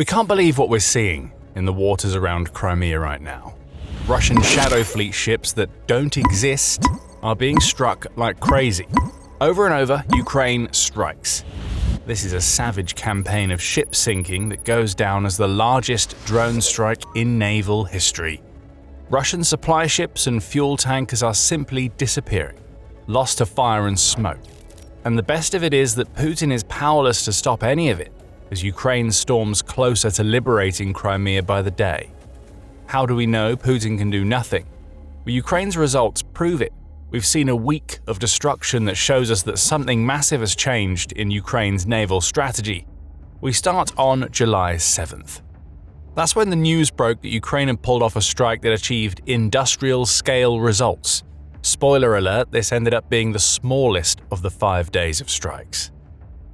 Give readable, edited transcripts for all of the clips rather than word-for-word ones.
We can't believe what we're seeing in the waters around Crimea right now. Russian shadow fleet ships that don't exist are being struck like crazy. Over and over, Ukraine strikes. This is a savage campaign of ship sinking that goes down as the largest drone strike in naval history. Russian supply ships and fuel tankers are simply disappearing, lost to fire and smoke. And the best of it is that Putin is powerless to stop any of it, as Ukraine storms closer to liberating Crimea by the day. How do we know Putin can do nothing? Well, Ukraine's results prove it. We've seen a week of destruction that shows us that something massive has changed in Ukraine's naval strategy. We start on July 7th. That's when the news broke that Ukraine had pulled off a strike that achieved industrial-scale results. Spoiler alert, this ended up being the smallest of the 5 days of strikes.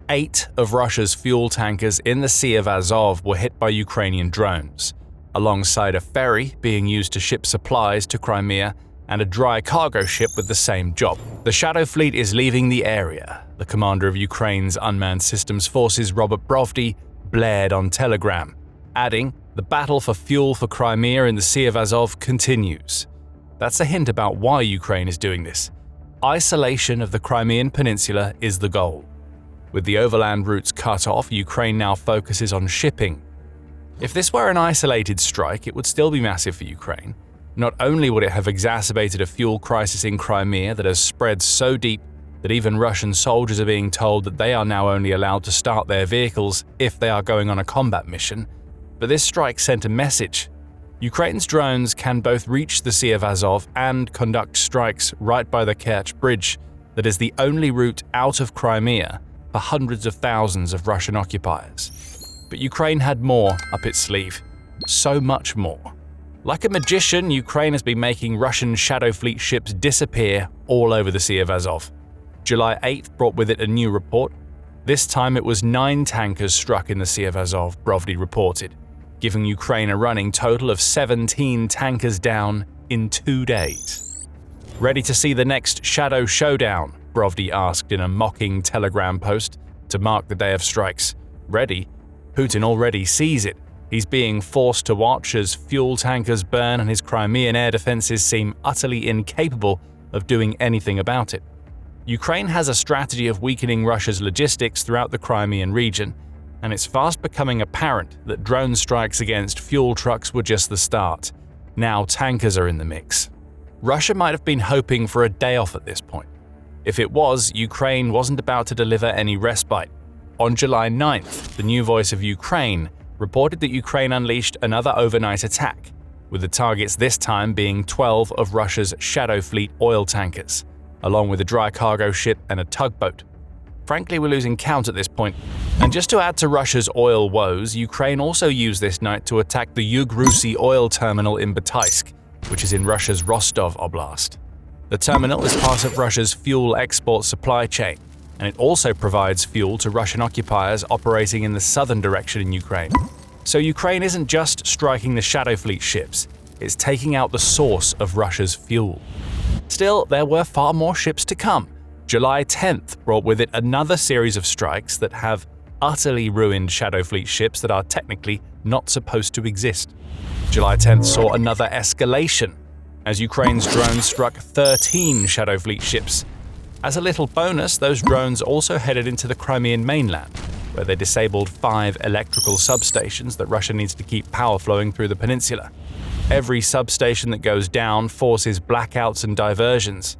8 of Russia's fuel tankers in the Sea of Azov were hit by Ukrainian drones, alongside a ferry being used to ship supplies to Crimea and a dry cargo ship with the same job. The Shadow Fleet is leaving the area, the commander of Ukraine's unmanned systems forces, Robert Brovdy, blared on Telegram, adding, "The battle for fuel for Crimea in the Sea of Azov continues." That's a hint about why Ukraine is doing this. Isolation of the Crimean peninsula is the goal. With the overland routes cut off, Ukraine now focuses on shipping. If this were an isolated strike, it would still be massive for Ukraine. Not only would it have exacerbated a fuel crisis in Crimea that has spread so deep that even Russian soldiers are being told that they are now only allowed to start their vehicles if they are going on a combat mission, but this strike sent a message. Ukraine's drones can both reach the Sea of Azov and conduct strikes right by the Kerch Bridge that is the only route out of Crimea for hundreds of thousands of Russian occupiers. But Ukraine had more up its sleeve. So much more. Like a magician, Ukraine has been making Russian Shadow Fleet ships disappear all over the Sea of Azov. July 8th brought with it a new report. This time it was 9 tankers struck in the Sea of Azov, Brovdy reported, giving Ukraine a running total of 17 tankers down in 2 days. Ready to see the next Shadow Showdown? Brovdy asked in a mocking Telegram post to mark the day of strikes. Ready? Putin already sees it. He's being forced to watch as fuel tankers burn and his Crimean air defenses seem utterly incapable of doing anything about it. Ukraine has a strategy of weakening Russia's logistics throughout the Crimean region, and it's fast becoming apparent that drone strikes against fuel trucks were just the start. Now tankers are in the mix. Russia might have been hoping for a day off at this point. If it was, Ukraine wasn't about to deliver any respite. On July 9th, the new voice of Ukraine reported that Ukraine unleashed another overnight attack, with the targets this time being 12 of Russia's Shadow Fleet oil tankers, along with a dry cargo ship and a tugboat. Frankly, we're losing count at this point. And just to add to Russia's oil woes, Ukraine also used this night to attack the Yug-Rusi oil terminal in Bataisk, which is in Russia's Rostov Oblast. The terminal is part of Russia's fuel export supply chain, and it also provides fuel to Russian occupiers operating in the southern direction in Ukraine. So Ukraine isn't just striking the Shadow Fleet ships, it's taking out the source of Russia's fuel. Still, there were far more ships to come. July 10th brought with it another series of strikes that have utterly ruined Shadow Fleet ships that are technically not supposed to exist. July 10th saw another escalation, as Ukraine's drones struck 13 Shadow Fleet ships. As a little bonus, those drones also headed into the Crimean mainland, where they disabled 5 electrical substations that Russia needs to keep power flowing through the peninsula. Every substation that goes down forces blackouts and diversions.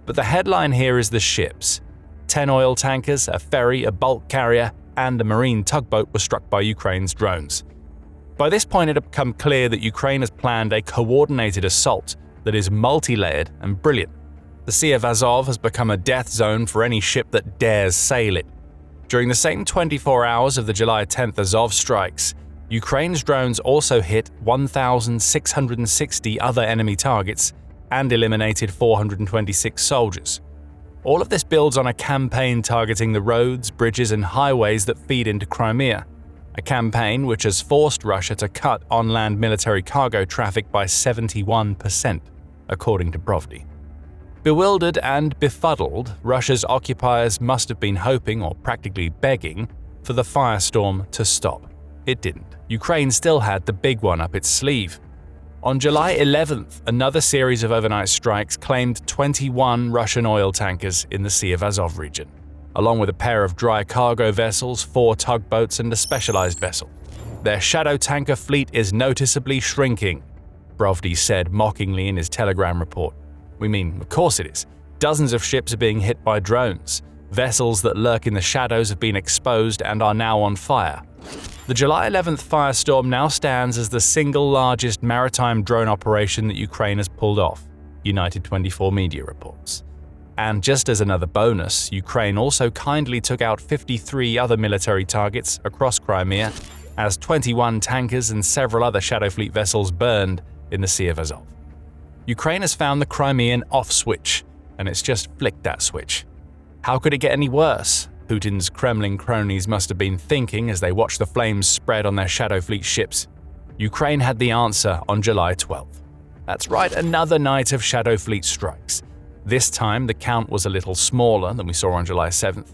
But the headline here is the ships. 10 oil tankers, a ferry, a bulk carrier, and a marine tugboat were struck by Ukraine's drones. By this point, it had become clear that Ukraine has planned a coordinated assault that is multi-layered and brilliant. The Sea of Azov has become a death zone for any ship that dares sail it. During the same 24 hours of the July 10th Azov strikes, Ukraine's drones also hit 1,660 other enemy targets and eliminated 426 soldiers. All of this builds on a campaign targeting the roads, bridges, and highways that feed into Crimea, a campaign which has forced Russia to cut on-land military cargo traffic by 71%, according to Brovdy. Bewildered and befuddled, Russia's occupiers must have been hoping, or practically begging, for the firestorm to stop. It didn't. Ukraine still had the big one up its sleeve. On July 11th, another series of overnight strikes claimed 21 Russian oil tankers in the Sea of Azov region, along with a pair of dry cargo vessels, 4 tugboats, and a specialized vessel. Their shadow tanker fleet is noticeably shrinking, Brovdi said mockingly in his Telegram report. We mean, of course it is. Dozens of ships are being hit by drones. Vessels that lurk in the shadows have been exposed and are now on fire. The July 11th firestorm now stands as the single largest maritime drone operation that Ukraine has pulled off, United 24 media reports. And just as another bonus, Ukraine also kindly took out 53 other military targets across Crimea, as 21 tankers and several other Shadow Fleet vessels burned in the Sea of Azov. Ukraine has found the Crimean off switch, and it's just flicked that switch. How could it get any worse? Putin's Kremlin cronies must have been thinking as they watched the flames spread on their Shadow Fleet ships. Ukraine had the answer on July 12th. That's right, another night of Shadow Fleet strikes. This time, the count was a little smaller than we saw on July 7th.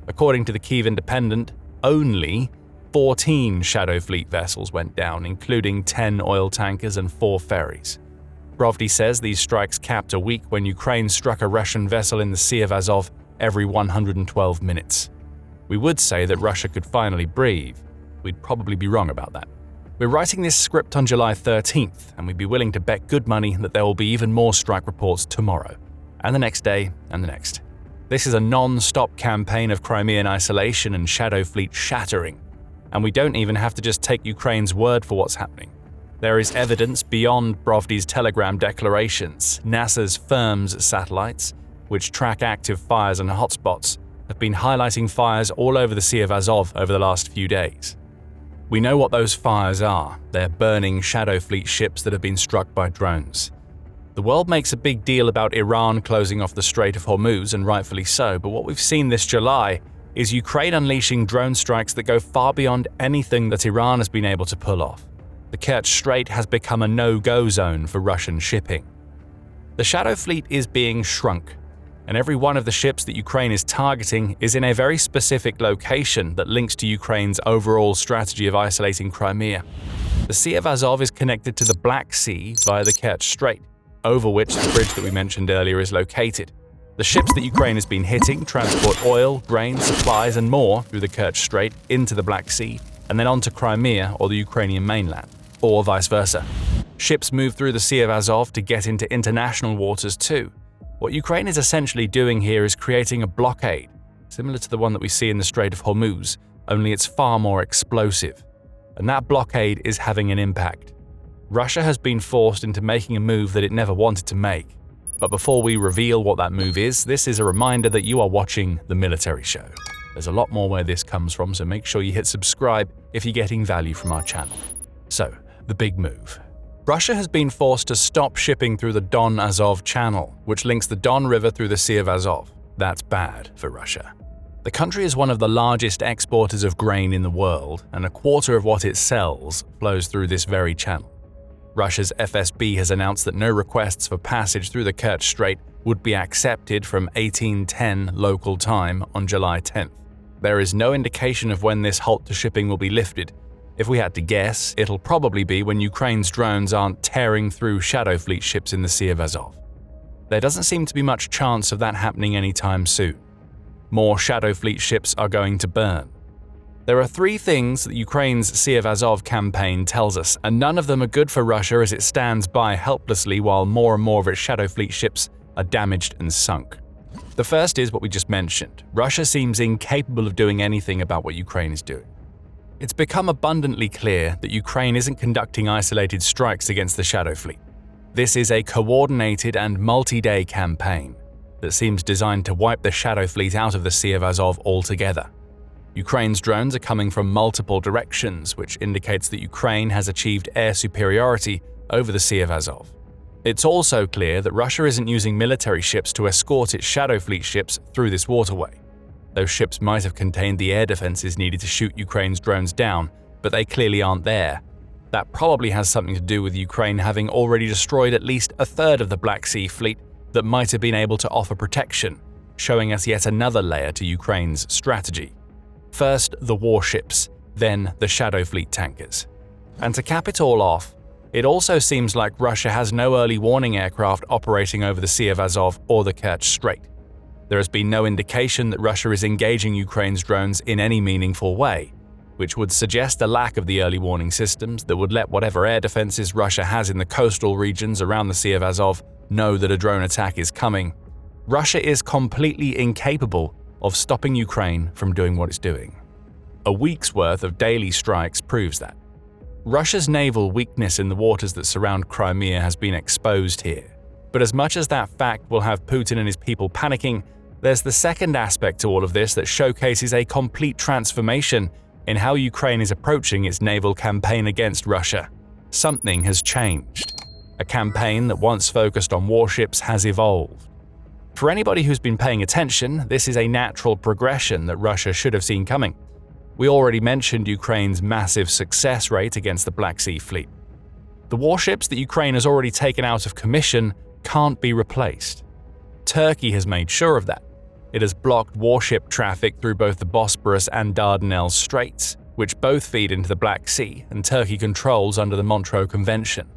According to the Kyiv Independent, only 14 Shadow Fleet vessels went down, including 10 oil tankers and 4 ferries. Brovdi says these strikes capped a week when Ukraine struck a Russian vessel in the Sea of Azov every 112 minutes. We would say that Russia could finally breathe. We'd probably be wrong about that. We're writing this script on July 13th, and we'd be willing to bet good money that there will be even more strike reports tomorrow, and the next day, and the next. This is a non-stop campaign of Crimean isolation and Shadow Fleet shattering, and we don't even have to just take Ukraine's word for what's happening. There is evidence beyond Brovdi's Telegram declarations. NASA's FIRMS satellites, which track active fires and hotspots, have been highlighting fires all over the Sea of Azov over the last few days. We know what those fires are. They're burning Shadow Fleet ships that have been struck by drones. The world makes a big deal about Iran closing off the Strait of Hormuz, and rightfully so, but what we've seen this July is Ukraine unleashing drone strikes that go far beyond anything that Iran has been able to pull off. The Kerch Strait has become a no-go zone for Russian shipping. The Shadow Fleet is being shrunk, and every one of the ships that Ukraine is targeting is in a very specific location that links to Ukraine's overall strategy of isolating Crimea. The Sea of Azov is connected to the Black Sea via the Kerch Strait, over which the bridge that we mentioned earlier is located. The ships that Ukraine has been hitting transport oil, grain, supplies, and more through the Kerch Strait into the Black Sea and then onto Crimea or the Ukrainian mainland, or vice versa. Ships move through the Sea of Azov to get into international waters too. What Ukraine is essentially doing here is creating a blockade, similar to the one that we see in the Strait of Hormuz, only it's far more explosive. And that blockade is having an impact. Russia has been forced into making a move that it never wanted to make. But before we reveal what that move is, this is a reminder that you are watching The Military Show. There's a lot more where this comes from, so make sure you hit subscribe if you're getting value from our channel. So, the big move. Russia has been forced to stop shipping through the Don-Azov Channel, which links the Don River through the Sea of Azov. That's bad for Russia. The country is one of the largest exporters of grain in the world, and a quarter of what it sells flows through this very channel. Russia's FSB has announced that no requests for passage through the Kerch Strait would be accepted from 1810 local time on July 10th. There is no indication of when this halt to shipping will be lifted. If we had to guess, it'll probably be when Ukraine's drones aren't tearing through Shadow Fleet ships in the Sea of Azov. There doesn't seem to be much chance of that happening anytime soon. More Shadow Fleet ships are going to burn. There are 3 things that Ukraine's Sea of Azov campaign tells us, and none of them are good for Russia as it stands by helplessly while more and more of its Shadow Fleet ships are damaged and sunk. The first is what we just mentioned. Russia seems incapable of doing anything about what Ukraine is doing. It's become abundantly clear that Ukraine isn't conducting isolated strikes against the Shadow Fleet. This is a coordinated and multi-day campaign that seems designed to wipe the Shadow Fleet out of the Sea of Azov altogether. Ukraine's drones are coming from multiple directions, which indicates that Ukraine has achieved air superiority over the Sea of Azov. It's also clear that Russia isn't using military ships to escort its Shadow Fleet ships through this waterway. Those ships might have contained the air defenses needed to shoot Ukraine's drones down, but they clearly aren't there. That probably has something to do with Ukraine having already destroyed at least a third of the Black Sea fleet that might have been able to offer protection, showing us yet another layer to Ukraine's strategy. First, the warships. then the Shadow Fleet tankers. And to cap it all off, it also seems like Russia has no early warning aircraft operating over the Sea of Azov or the Kerch Strait. There has been no indication that Russia is engaging Ukraine's drones in any meaningful way, which would suggest a lack of the early warning systems that would let whatever air defenses Russia has in the coastal regions around the Sea of Azov know that a drone attack is coming. Russia is completely incapable of stopping Ukraine from doing what it's doing. A week's worth of daily strikes proves that. Russia's naval weakness in the waters that surround Crimea has been exposed here. But as much as that fact will have Putin and his people panicking, there's the second aspect to all of this that showcases a complete transformation in how Ukraine is approaching its naval campaign against Russia. Something has changed. A campaign that once focused on warships has evolved. For anybody who's been paying attention, this is a natural progression that Russia should have seen coming. We already mentioned Ukraine's massive success rate against the Black Sea Fleet. The warships that Ukraine has already taken out of commission can't be replaced. Turkey has made sure of that. It has blocked warship traffic through both the Bosporus and Dardanelles Straits, which both feed into the Black Sea and Turkey controls under the Montreux Convention.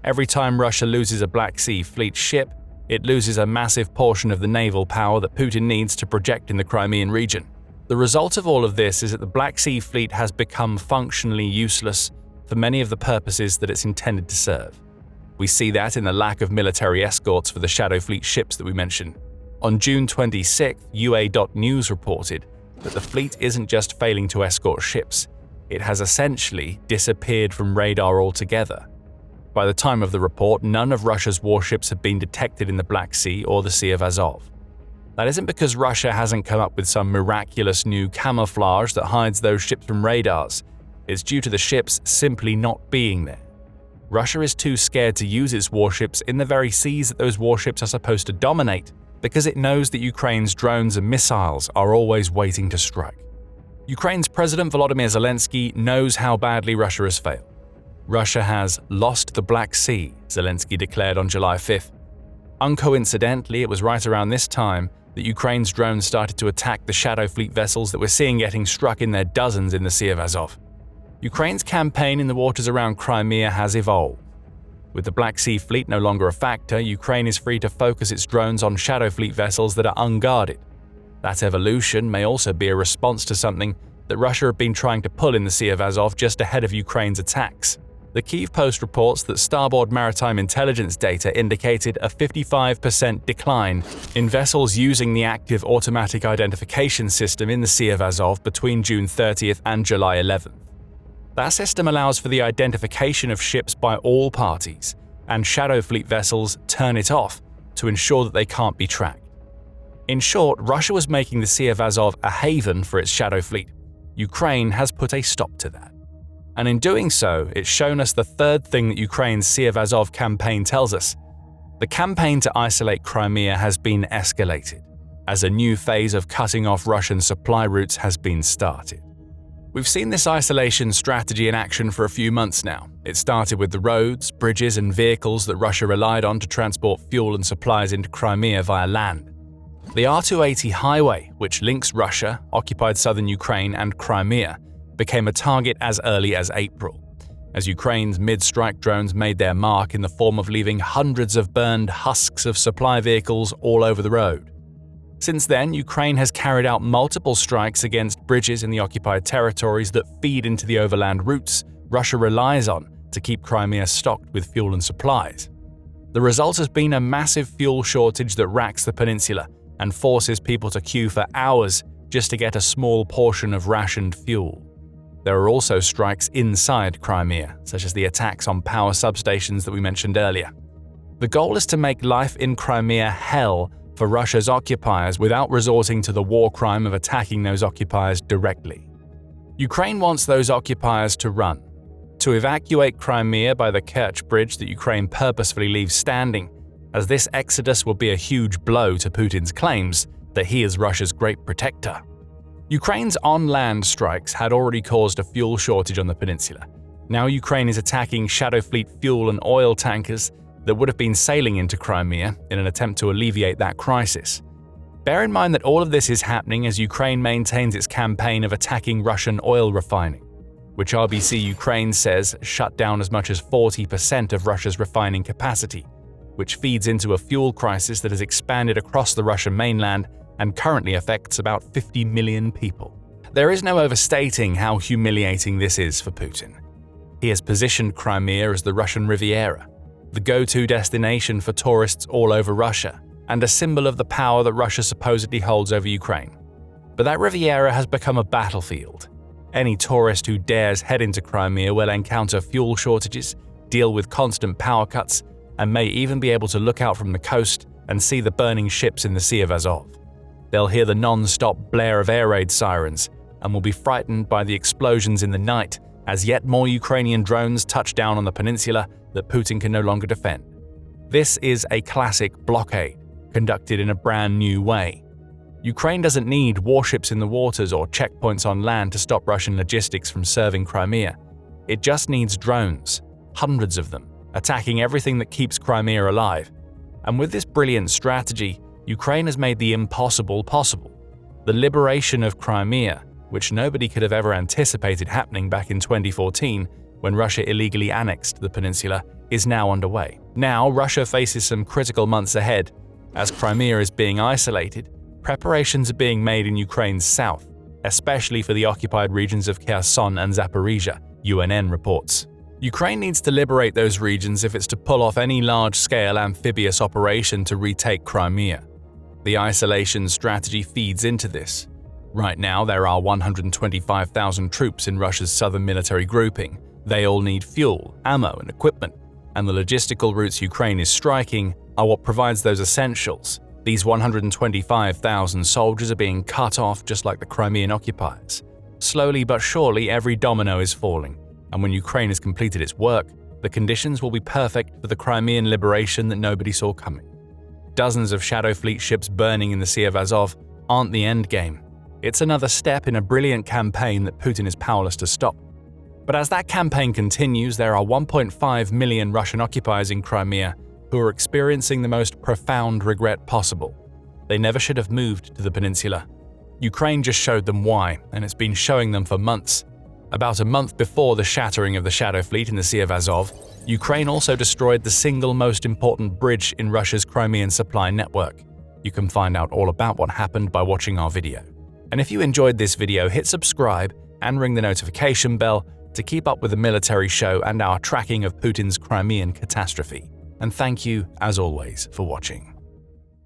Every time Russia loses a Black Sea Fleet ship, it loses a massive portion of the naval power that Putin needs to project in the Crimean region. The result of all of this is that the Black Sea Fleet has become functionally useless for many of the purposes that it's intended to serve. We see that in the lack of military escorts for the Shadow Fleet ships that we mentioned. On June 26th, UA.News reported that the fleet isn't just failing to escort ships, it has essentially disappeared from radar altogether. By the time of the report, none of Russia's warships had been detected in the Black Sea or the Sea of Azov. That isn't because Russia hasn't come up with some miraculous new camouflage that hides those ships from radars. It's due to the ships simply not being there. Russia is too scared to use its warships in the very seas that those warships are supposed to dominate, because it knows that Ukraine's drones and missiles are always waiting to strike. Ukraine's President Volodymyr Zelensky knows how badly Russia has failed. Russia has lost the Black Sea, Zelensky declared on July 5th. Uncoincidentally, it was right around this time that Ukraine's drones started to attack the Shadow Fleet vessels that we're seeing getting struck in their dozens in the Sea of Azov. Ukraine's campaign in the waters around Crimea has evolved. With the Black Sea Fleet no longer a factor, Ukraine is free to focus its drones on Shadow Fleet vessels that are unguarded. That evolution may also be a response to something that Russia had been trying to pull in the Sea of Azov just ahead of Ukraine's attacks. The Kyiv Post reports that starboard maritime intelligence data indicated a 55% decline in vessels using the active automatic identification system in the Sea of Azov between June 30th and July 11th. That system allows for the identification of ships by all parties, and Shadow Fleet vessels turn it off to ensure that they can't be tracked. In short, Russia was making the Sea of Azov a haven for its Shadow Fleet. Ukraine has put a stop to that. And in doing so, it's shown us the third thing that Ukraine's Sea of Azov campaign tells us. The campaign to isolate Crimea has been escalated, as a new phase of cutting off Russian supply routes has been started. We've seen this isolation strategy in action for a few months now. It started with the roads, bridges, and vehicles that Russia relied on to transport fuel and supplies into Crimea via land. The R280 highway, which links Russia, occupied southern Ukraine, and Crimea, became a target as early as April, as Ukraine's mid-strike drones made their mark in the form of leaving hundreds of burned husks of supply vehicles all over the road. Since then, Ukraine has carried out multiple strikes against bridges in the occupied territories that feed into the overland routes Russia relies on to keep Crimea stocked with fuel and supplies. The result has been a massive fuel shortage that racks the peninsula and forces people to queue for hours just to get a small portion of rationed fuel. There are also strikes inside Crimea, such as the attacks on power substations that we mentioned earlier. The goal is to make life in Crimea hell for Russia's occupiers without resorting to the war crime of attacking those occupiers directly. Ukraine wants those occupiers to run, to evacuate Crimea by the Kerch Bridge that Ukraine purposefully leaves standing, as this exodus will be a huge blow to Putin's claims that he is Russia's great protector. Ukraine's on-land strikes had already caused a fuel shortage on the peninsula. Now Ukraine is attacking Shadow Fleet fuel and oil tankers that would have been sailing into Crimea in an attempt to alleviate that crisis. Bear in mind that all of this is happening as Ukraine maintains its campaign of attacking Russian oil refining. which RBC Ukraine says shut down as much as 40% of Russia's refining capacity, which feeds into a fuel crisis that has expanded across the Russian mainland and currently affects about 50 million people. There is no overstating how humiliating this is for Putin. He has positioned Crimea as the Russian Riviera, the go-to destination for tourists all over Russia, and a symbol of the power that Russia supposedly holds over Ukraine. But that Riviera has become a battlefield. Any tourist who dares head into Crimea will encounter fuel shortages, deal with constant power cuts, and may even be able to look out from the coast and see the burning ships in the Sea of Azov. They'll hear the non-stop blare of air raid sirens and will be frightened by the explosions in the night as yet more Ukrainian drones touch down on the peninsula that Putin can no longer defend. This is a classic blockade, conducted in a brand new way. Ukraine doesn't need warships in the waters or checkpoints on land to stop Russian logistics from serving Crimea. It just needs drones, hundreds of them, attacking everything that keeps Crimea alive. And with this brilliant strategy, Ukraine has made the impossible possible. The liberation of Crimea, which nobody could have ever anticipated happening back in 2014 when Russia illegally annexed the peninsula, is now underway. Now, Russia faces some critical months ahead. As Crimea is being isolated, preparations are being made in Ukraine's south, especially for the occupied regions of Kherson and Zaporizhia, UNN reports. Ukraine needs to liberate those regions if it's to pull off any large-scale amphibious operation to retake Crimea. The isolation strategy feeds into this. Right now, there are 125,000 troops in Russia's southern military grouping. They all need fuel, ammo, and equipment, and the logistical routes Ukraine is striking are what provides those essentials. These 125,000 soldiers are being cut off just like the Crimean occupiers. Slowly but surely, every domino is falling, and when Ukraine has completed its work, the conditions will be perfect for the Crimean liberation that nobody saw coming. Dozens of Shadow Fleet ships burning in the Sea of Azov aren't the end game. It's another step in a brilliant campaign that Putin is powerless to stop. But as that campaign continues, there are 1.5 million Russian occupiers in Crimea who are experiencing the most profound regret possible. They never should have moved to the peninsula. Ukraine just showed them why, and it's been showing them for months. About a month before the shattering of the Shadow Fleet in the Sea of Azov, Ukraine also destroyed the single most important bridge in Russia's Crimean supply network. You can find out all about what happened by watching our video. And if you enjoyed this video, hit subscribe and ring the notification bell to keep up with the military show and our tracking of Putin's Crimean catastrophe. And thank you, as always, for watching.